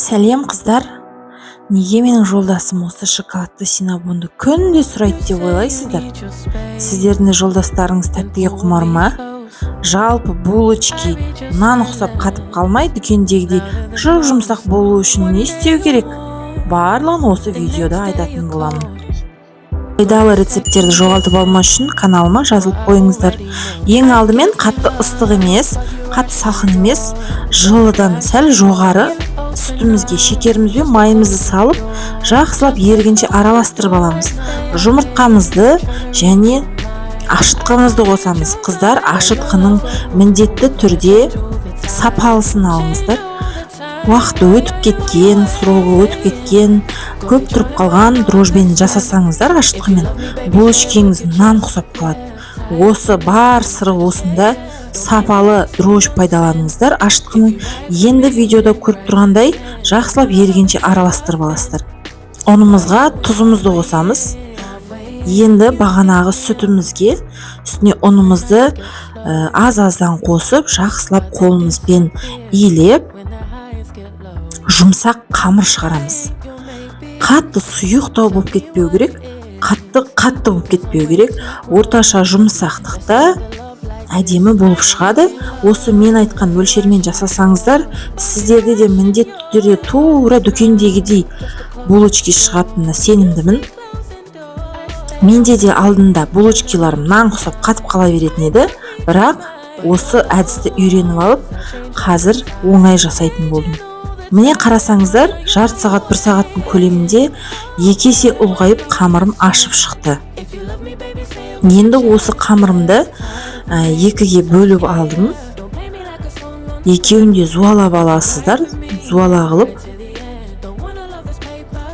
Сәлем қыздар, неге менің жолдасым осы шоколадты синабонды күнде сұрайды деп ойлайсыздар? Сіздердің де жолдастарыңыз тәттіге құмар ма? Жалпы булочки нан ұқсап қатып қалмай, дүкендегідей жұмсақ болу үшін не істеу керек? Барлығын осы видеода айтатын боламын. Пайдалы рецепттерді жоғалтып алмас үшін каналыма жазылып қойыңыздар. Ең алдымен қатты ыстық емес, қатты салқын емес, жылыдан сәл жоғары сүтімізге шекеріміз бен майымызды салып, жақсылап ерігенше араластырып аламыз. Жұмыртқамызды және ашытқымызды қосамыз. Қыздар, ашытқының міндетті түрде сапалысын алыңыздар. Уақыты өтіп кеткен, сроғы өтіп кеткен, көп тұрып қалған дрожбені жасасаңыздар ашытқымен, булочкаңыз нан ұқсап қалады. Осы бар сыры осында. Сапалы дрож пайдаланыңыздар. Ашытқының енді видеода көріп тұрғандай жақсылап ерігенше араластырып аласыздар. Ұнымызға тұзымызды қосамыз. Енді бағанағы сүтімізге үстіне ұнымызды аз-аздан қосып, жақсылап қолымызбен иілеп, жұмсақ қамыр шығарамыз. Қатты сұйықтау болып кетпеу керек, қатты болып кетпеу керек. Орташа жұмсақтықта әдемі болып шығады. Осы мен айтқан мөлшермен жасасаңыздар, сіздерде де міндетті түрде тура дүкендегідей булочки шығатынына сенімдімін. Менде де алдында булочкиларым нан ұқсап қатып қала беретін еді, бірақ осы әдісті үйреніп алып, қазір оңай жасайтын болдым. Міне қарасаңыздар, жарты сағат, бір сағаттың көлемінде 2 есе ұлғайып қамырым ашып шықты. Енді осы қамырымды 2-ге бөліп алдым. Екеуінде зуалап аласыздар, зуала қылып.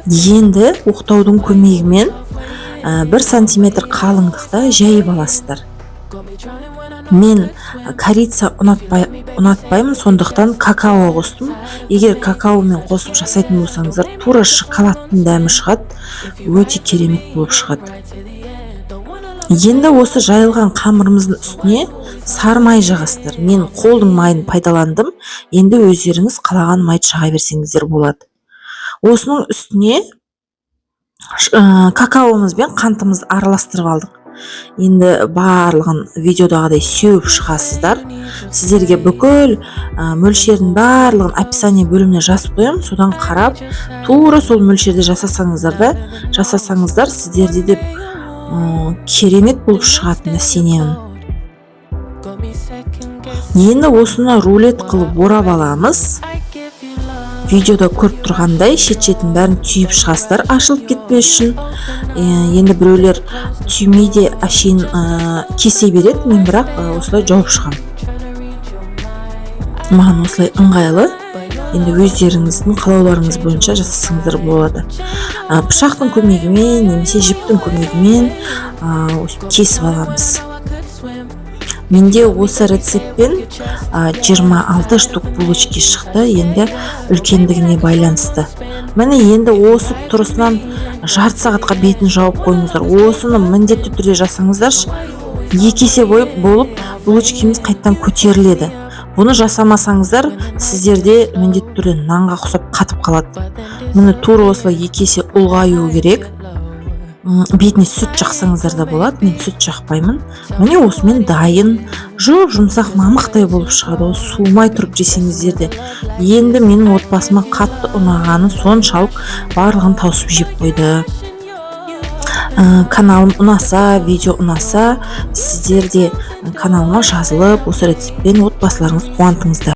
Енді оқтаудың көмегімен 1 сантиметр қалыңдықта жайып аласыздар. Мен корица ұнатпаймын, сондықтан какао қостым. Егер какаомен қосып жасайтын болсаңыздар, тура шоколадтың дәмі шығады, өте керемет болып шығады. Енді осы жайылған қамырымыздың үстіне сары май жағасыздар. Мен қолдың майын пайдаландым. Енді өздеріңіз қалаған майды жаға берсеңіздер болады. Осының үстіне какаомыз бен қантымызды араластырып алдық. Енді барлығын видеодағыдай сеуіп шығасыздар. Сіздерге бүкіл мөлшердің барлығын описание бөліміне жазып қоямын. Содан қарап, тура сол мөлшерде жасасаңыздар, сіздерде де керемет болып шығатынына сенемін. Енді осыны рулет қылып орап аламыз. Видеода көріп тұрғандай шет-шетін бәрін түйіп шығасыздар, ашылып кетпес үшін. Енді біреулер түймейде әшейін кесе береді, мен бірақ осылай жауып шығам. Маған осылай ыңғайлы. Енді өздеріңіздің қалауларыңыз бойынша жасасаңыздар болады. Пышақтың көмегімен немесе жіптің көмегімен кесіп аламыз. Менде осы рецептпен 26 штук булочки шықты, енді үлкендігіне байланысты. Міне енді осы тұрысынан жарты сағатқа бетін жауып қойыңыздар. Осыны міндетті түрде жасаңыздаршы, 2 есе болып булочкамыз қайттан көтеріледі. Бұны жасамасаңыздар, сіздерде міндетті түрде нанға ұқсап қатып қалады. Міне тура осылай 2 есе ұлғаю керек. Бетіне сүт жақсаңыздар да болады, мен сүт жақпаймын. Міне осымен дайын, жұмсақ мамықтай болып шығады. Суымай тұрып жесеңіздер де. Енді менің отбасыма қатты ұнағаны соншалық барлығын тауысып жеп қойды. Каналым ұнаса, видео ұнаса, сіздер де каналыма жазылып, осы рецептпен отбасыларыңыз қуантыңыздар.